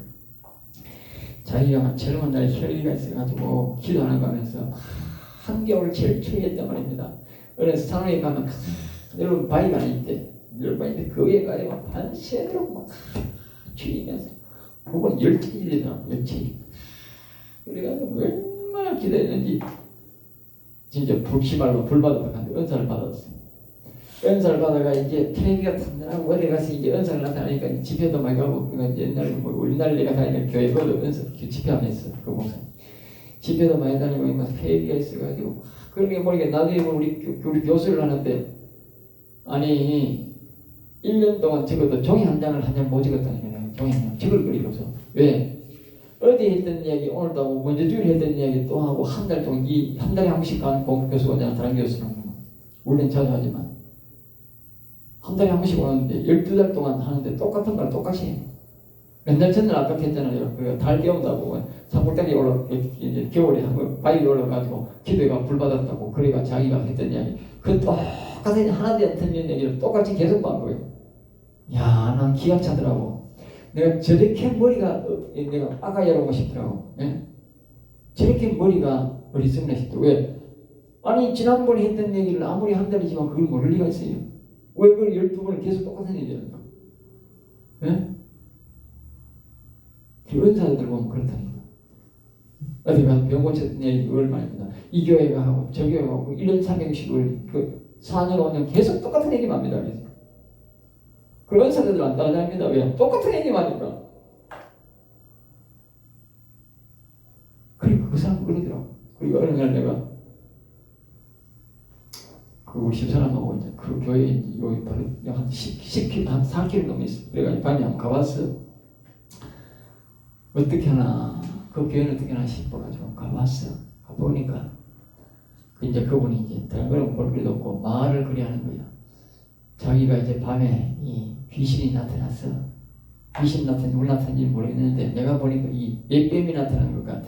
S1: 자기가 젊은 날에 혈기가 있어가지고 기도하는 거 하면서 한겨울 제일 추위했단 말입니다. 그래서 산호에 가면 여러분 바위가 하나 있대. 열바인데 그 위에 가서 반새로 막 추이면서 그건 열체이잖아. 열체. 그래가지고 얼마나 기도했는지 진짜 불시말로 불받았다 한데 은사를 받았어요. 은사를 받아가 이제 폐기가 튼튼하고 어디 가서 이제 은사를 나타나니까 집회도 많이 가고 그러니까 옛날에 뭐 우리나라 내가 다니는 교회거든 은사 집회하면 했어 그 목사 집회도 많이 다니고 막 폐기가 있어가지고 그러게 모르게 나중에 우리 교수를 하는데 아니 1년 동안 적어도 종이 한 장을 못 적었다니까 종이 한 장 적을 거리고서 왜 어디 했던 이야기 오늘도 하고 먼저 주일 했던 이야기 또 하고 한 달 동안 한 달에 한 번씩 가는 공부 교수가 아니라 다른 교수는 우리는 자주 하지만 한 달에 한 번씩 오는데 12달 동안 하는데 똑같은 걸 똑같이 해요. 맨날 전날 아까 했잖아요. 그 달 깨운다고 산불단이 이제 겨울에 한번 바위에 올라가지고 기도가 불받았다고 그래가 자기가 했던 이야기 그 똑같은 하나도 안 틀린 얘기를 똑같이 계속 한 거예요. 야, 난 기가 차더라고. 내가 저렇게 머리가 내가 아가야라고 싶더라고. 예? 저렇게 머리가 어리석나 싶더라고. 왜? 아니 지난번에 했던 얘기를 아무리 한 달이지만 그걸 모를 리가 있어요. 왜 그걸 12번을 계속 똑같은 얘기를 합니까? 예? 그 은사들 보면 그렇다니까. 어디 가서 병 고쳤던 얘기 얼마입니다. 이 교회가 하고 저 교회가 하고 1년 360을 그 4년 5년 계속 똑같은 얘기만 합니다. 그래서. 그 은사들 안 따라다닙니다. 왜? 똑같은 얘기만 하니까. 그리고 그 사람 그러더라고. 그리고 어느 날 내가 그 우리 집사람하고 이제 그 교회 여기 바로 한 10km, 한 4km 넘게 있어. 그래가지고 밤에 한번 가봤어. 어떻게 하나, 그 교회는 어떻게 하나 싶어가지고 가봤어. 가보니까, 이제 그분이 이제 다른 거는 볼 필요도 없고 말을 그리 하는 거야. 자기가 이제 밤에 이 귀신이 나타났어. 귀신 나타났는지 누구 나타났는지 모르겠는데 내가 보니까 이 예뱀이 나타난 것 같아.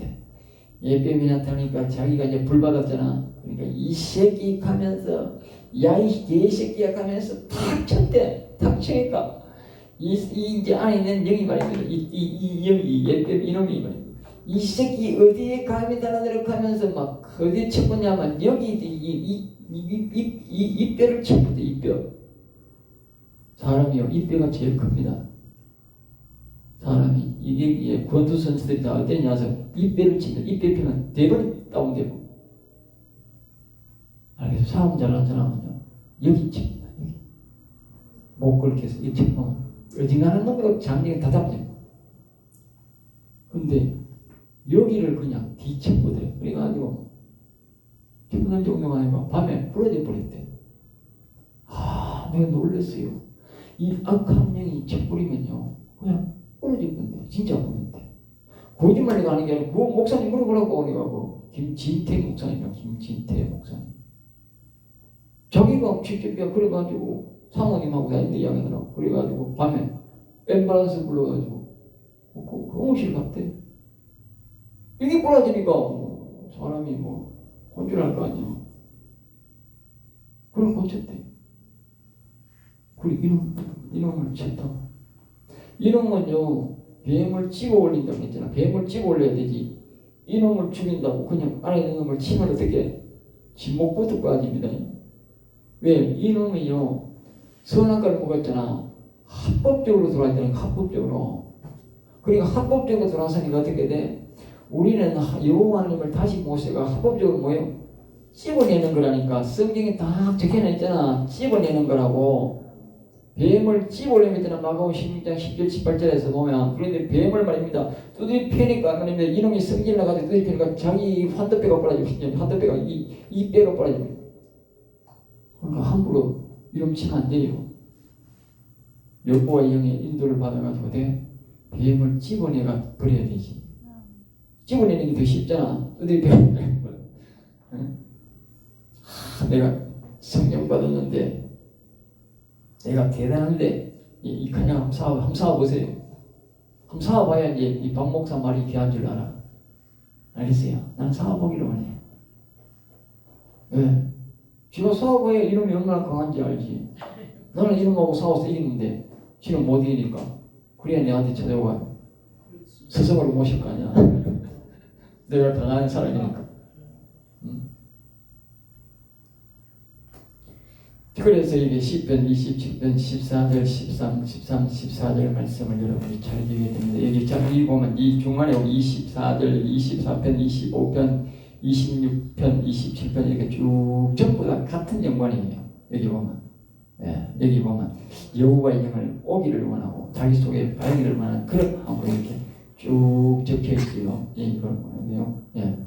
S1: 예뱀이 나타나니까 자기가 이제 불 받았잖아. 그러니까 이 새끼 가면서 야 이 개새끼야 가면서 탁 쳤대. 탁 치니까 이 이제 안에 있는 영이 말입니다. 이 영이 예뱀 이놈이 말입니다. 이 새끼 어디에 감히 달아들어 가면서 막 어디에 쳤냐면 여기 이 뼈를 쳤거든. 이 뼈. 사람이요 이 뼈가 제일 큽니다. 사람이 이게 권투 선수들이 다 어땠냐 해서 이 뼈를 치면 이 뼈 펴면 대번이 다운되고 알겠어. 싸움 잘하는 사람은요 여기 칩니다. 여기 못 걸게 해서 이 치면 어지간한 놈으로 장력이 다 잡힙니다. 근데 여기를 그냥 뒤쳐버려요. 그래가지고 죽는 정도가 아니고 밤에 부러져 버렸대. 아 내가 놀랐어요. 이 악한 영이 쳐버리면요 그냥 부러질 건데 진짜 부러진대. 거짓말이 아닌 게 아니라 그 목사님 물어보라고 그래가지고 김진태 목사님이랑 김진태 목사님 자기가 직접 그래가지고 사모님하고 다니는데 이야기하더라고. 그래가지고 밤에 엠바란스 불러가지고 그 응실 갔대. 이게 부러지니까 사람이 뭐 혼쭐할 거 아니야. 그걸 고쳤대. 그리고 이놈을 쳤다. 이놈은요 뱀을 찍어 올린다고 했잖아. 뱀을 찍어 올려야 되지. 이놈을 죽인다고 그냥 안에 있는 놈을 치면 어떻게 지목부터 빠집니다. 왜? 이놈이요 선악과를 먹었잖아. 합법적으로 들어왔잖아. 합법적으로. 그러니까 합법적으로 들어왔으니까 어떻게 돼? 우리는 여호와님을 다시 모세가 합법적으로 뭐예요? 찝어내는 거라니까. 성경에 딱 적혀져 있잖아. 찝어내는 거라고. 뱀을 찝어내면 있잖아. 마가복음 16장 10절 18절에서 보면. 그런데 뱀을 말입니다. 두드리 패니까 말입니다. 이놈이 성질 나가지고 두드리 패니까 자기 환도뼈가 부러지고 환도뼈가 이 뼈가 부러지고. 그러니까 함부로 이름 치면 안 돼요. 여호와 영의 인도를 받아가지고 뱀을 찝어내가 버려야 되지. 찝어내는 게 더 쉽잖아. 두드리 패는 거. 내가 성령 받았는데 내가 대단한데 그냥 한번 사와보세요. 한번 사와봐야 이제 이 박 목사 말이 귀한 줄 알아. 알겠어요? 난 사와보기로 원해. 왜? 지가 사와봐야 이놈이 얼마나 강한지 알지. 나는 이놈하고 싸워서 이기는데 지는 못 이기니까. 그래야 내한테 찾아와 스승으로 모실 거 아니야. 내가 강한 사람이니까. 그래서 이게 10편, 27편, 14절, 13, 14절 말씀을 여러분이 잘 읽어야 됩니다. 여기 잘 읽으면 이 중간에 24절, 24편, 25편, 26편, 27편 이렇게 쭉 전부 다 같은 연관이에요. 여기 보면. 예, 여기 보면 여호와의 영을 오기를 원하고 자기 속에 발기를 원하는 그런 마음으로 이렇게 쭉 적혀 있어요. 이걸 보면요. 예.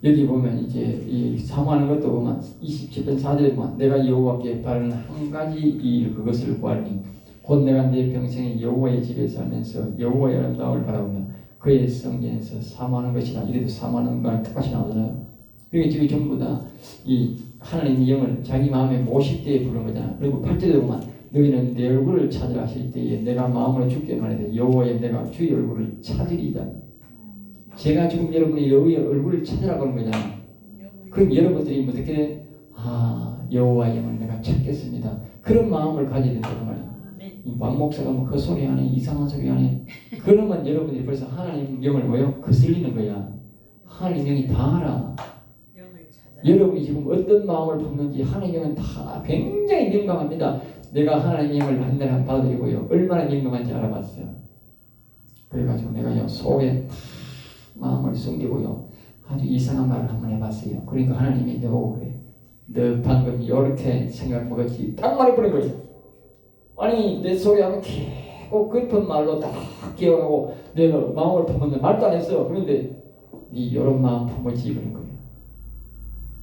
S1: 여기 보면 이제 이 사모하는 것도 보면 27편 4절에 보면 내가 여호와께 바라는 한 가지 일 그것을 구하니 곧 내가 내 평생에 여호와의 집에 살면서 여호와의 아름다움을 바라보며 그의 성전에서 사모하는 것이라. 이래도 사모하는 거랑 똑같이 나오잖아요. 그게 지금 전부 다 이 하나님의 영을 자기 마음에 모실 때에 부른 거잖아. 그리고 8절에 보면 너희는 내 얼굴을 찾으라 하실 때에 내가 마음으로 주께 말하되 여호와의 내가 주의 얼굴을 찾으리이다. 제가 지금 여러분의 여호와의 얼굴을 찾으라고 하는 거잖아. 그럼 여러분들이 어떻게 돼? 아 여호와의 영을 내가 찾겠습니다. 그런 마음을 가져야 된다고 말이야. 이 왕목사가 뭐 그 소리 하네 이상한 소리 하네. 그러면 여러분들이 벌써 하나님 영을 뭐요? 거슬리는 거야. 하나님 영이 다 알아. 여러분이 지금 어떤 마음을 품는지 하나님 영은 다 굉장히 민감합니다. 내가 하나님 영을 한 달 받아들이고요. 얼마나 민감한지 알아봤어요. 그래가지고 내가 속에 마음을 숨기고요. 아주 이상한 말을 한번 해봤어요. 그러니까 하나님이 너 그래. 너 방금 이렇게 생각 먹었지. 딱 말해버린 거예요. 아니 내 속에 하면 깊고 깊은 말로 딱 기억하고 내가 마음을 품었는데 말도 안 했어. 그런데 네 이런 마음 품었지 그런 거예요.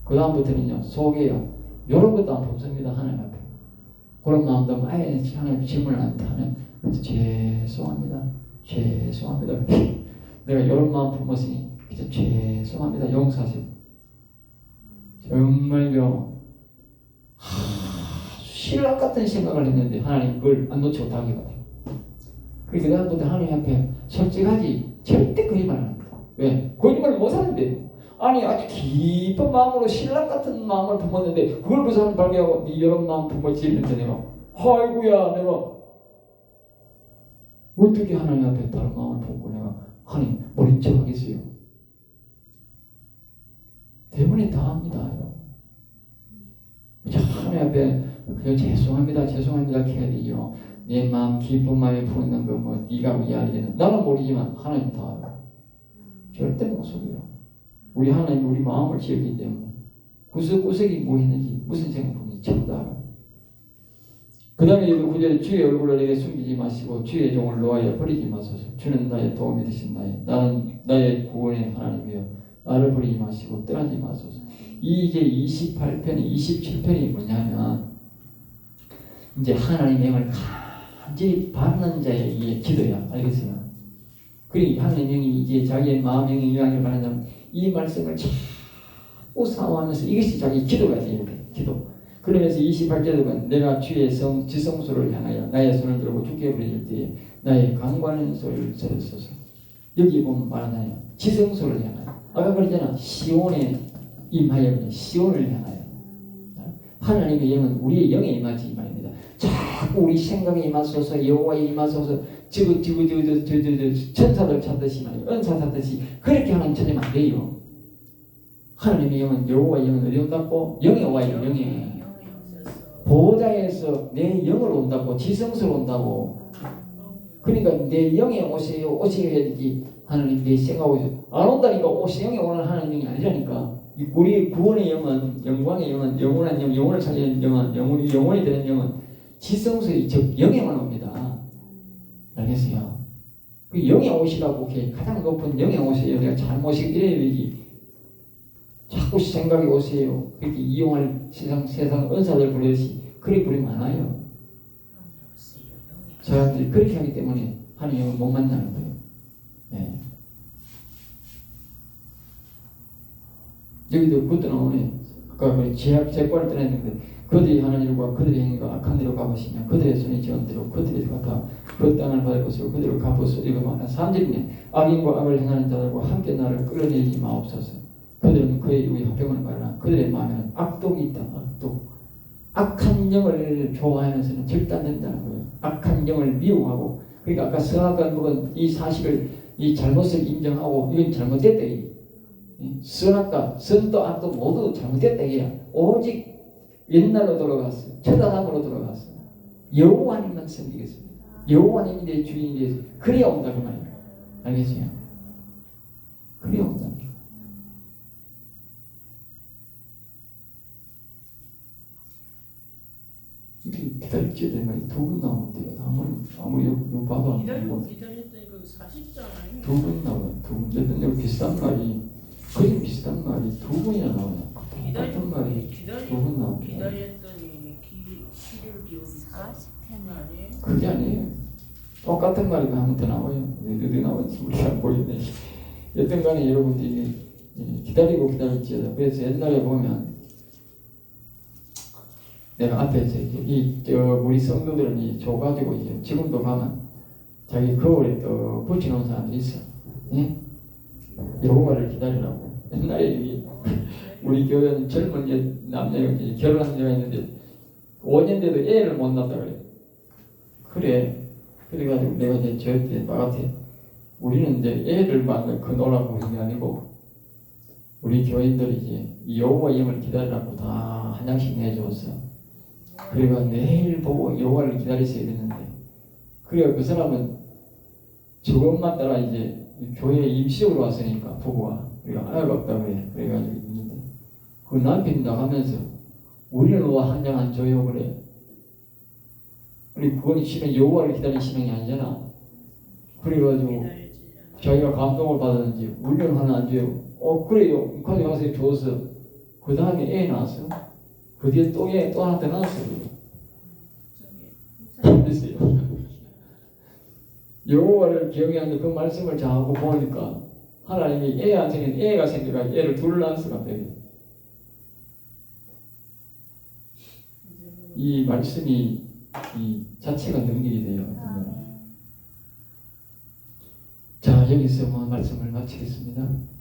S1: 그 다음부터는요 속에요 이런 것도 안 품습니다. 하나님 앞에. 그런 마음도 아예 하나님 질문을 안 하면 죄송합니다. 죄송합니다. 내가 이런 마음 품었으니 진짜 죄송합니다. 용서하세요. 정말요 아주 신락 같은 생각을 했는데 하나님 그걸 안 놓치고 다기거든요. 그래서 그다음부터 하나님 앞에 솔직하지 절대 거짓말 안 합니다. 왜? 거짓말을 못 하는데 아니 아주 깊은 마음으로 신락 같은 마음을 품었는데 그걸 그 사람 발견하고 네 이런 마음 품었지 이랬는데 내가 아이고야 내가 어떻게 하나님 앞에 다른 마음을 품고 내가 하나님 모른 척 하겠어요. 대부분이 다 합니다. 하나님 앞에 그냥 죄송합니다 해야 되죠. 내 마음 깊은 마음에 품는 거 뭐 네가 이해하기는 나는 모르지만 하나님 다 알아요. 절대 못 속여요. 우리 하나님 우리 마음을 지었기 때문에 구석구석이 뭐 했는지 무슨 생각인지 전부 다 알아요. 그 다음에 9절에 주의 얼굴을 내게 숨기지 마시고 주의 종을 놓아여 버리지 마소서. 주는 나의 도움이 되신 나는 나의 구원의 하나님이여 나를 버리지 마시고 떠나지 마소서. 이제 28편이 27편이 뭐냐면 이제 하나님의 영을 간절히 받는 자의 기도야. 알겠어요? 그리고 하나님의 영이 이제 자기의 마음 영이 영향을 받는 이 말씀을 자꾸 사모하면서 이것이 자기 기도가 돼야 돼. 기도. 그러면서 28절에 보면 내가 주의 지성소를 향하여 나의 손을 들고 주께 부르실 때에 나의 강구하는 소리를 들으소서. 여기 보면 말하잖아요. 지성소를 향하여. 아까 그랬잖아. 시온에 임하여 시온을 향하여. 하나님의 영은 우리의 영에 임하지 말입니다. 자꾸 우리 생각에 임하소서 여호와에 임하소서 천사들 찾듯이 말이에요. 은사 찾듯이 그렇게 하나님 찾으면 안 돼요. 하나님의 영은 여호와의 영은 어디 온다고? 영에 와요. 영에. 보호자에서 내 영으로 온다고 지성스러워 온다고. 그러니까 내 영에 오세요 해야지. 하나님 내 생각하고 안 온다니까 오세요 영에 오는 하나님이 아니라니까. 우리 구원의 영은 영광의 영은 영원한 영 영혼을 살리는 영은 영혼이 되는 영은 지성소의 즉 영에만 옵니다. 알겠어요? 그 영에 오시라고 가장 높은 영에 오세요. 내가 잘못이 이래야 되지. 자꾸 생각이 오세요. 그렇게 이용할 세상 은사들 부르듯이 그렇게 부르면 많아요. 사람들이 그렇게 하기 때문에 하나님을 못 만나는 거예요. 네. 여기도 그것도 나오네. 아까 그 제과를 떠났는데 그들이 하는 일과 그들의 행위가 악한 대로 갚으시며 그들의 손이 지은 대로 그들이 갚아 그 땅을 받을 것으로 그들을 갚으소. 이거 말하는 3절이네. 악인과 악을 행하는 자들과 함께 나를 끌어내지 마옵소서. 그들은 그의 이후에 합병을 말하나 그들의 마음에는 악독이 있다. 악독. 악한 영을 좋아하면서는 절대 안 된다는 거예요. 악한 영을 미워하고 그러니까 아까 선악과 먹은 이 사실을 이 잘못을 인정하고 이건 잘못됐다. 선악과 선도 악도 모두 잘못됐다. 오직 옛날로 돌아갔어. 천하담으로 돌아갔어. 여호와님만 섬기겠습니다. 여호와님이 내 주인이 되어서 그래야 온다 그 말이에요. 알겠어요? 그래야 온다. 기다릴지어야 되는 거니 두분 나오는데요. 아무리 요 봐봐.
S2: 기다렸더니 그 40장 아니에요?
S1: 두 분 나와요. 두 분. 근데 비슷한 말이 거의 비슷한 말이 두 분이나 나와요. 같은 말이 두 분 나와요.
S2: 기다렸더니 기를 기울이고 40편 아니에요?
S1: 그게 아니에요. 똑같은 말이 한 번 더 나와요. 어디 나왔지 우리가 안 보이네. 여튼 간에 여러분들이 기다리고 기다릴지어다. 그래서 옛날에 보면 내가 앞에서 우리 성도들은 줘가지고 이제 지금도 가면 자기 거울에 또 붙여놓은 사람들이 있어. 예? 여호와를 기다리라고. 옛날에 우리 교회는 젊은 남자가 결혼한 여자가 있는데 5년 돼도 애를 못 낳았다 그래. 그래가지고 내가 이제 저한테 나한테 우리는 이제 애를 낳으라고 그런 게 아니고 우리 교인들이 이제 여호와 영을 기다리라고 다 한 장씩 내줬어. 그리고 매일 보고 여호와를 기다리세요 이랬는데 그래가 그 사람은 저것만 따라 이제 교회에 임시적으로 왔으니까 부부가 우리가 아이가 없다고 그래. 그래가지고 있는데 그 남편이 나가면서 우리는 와 한 장 안 줘요 그래. 우리 그건 신앙 여호와를 기다리는 신앙이 아니잖아. 그래가지고 자기가 감동을 받았는지 우리는 하나 안 줘요. 그래요. 가져가서 줬어. 그 다음에 애 낳았어. 그 뒤에 또 하나 더 낳았어요. 됐어요. 여호와를 경외하는 그 말씀을 자꾸 보니까 하나님이 애가 생겨가 애를 둘 낳았어 갑자기. 이 말씀이 이 자체가 능력이 돼요. 어떤 날. 자, 여기서 뭐 말씀을 마치겠습니다.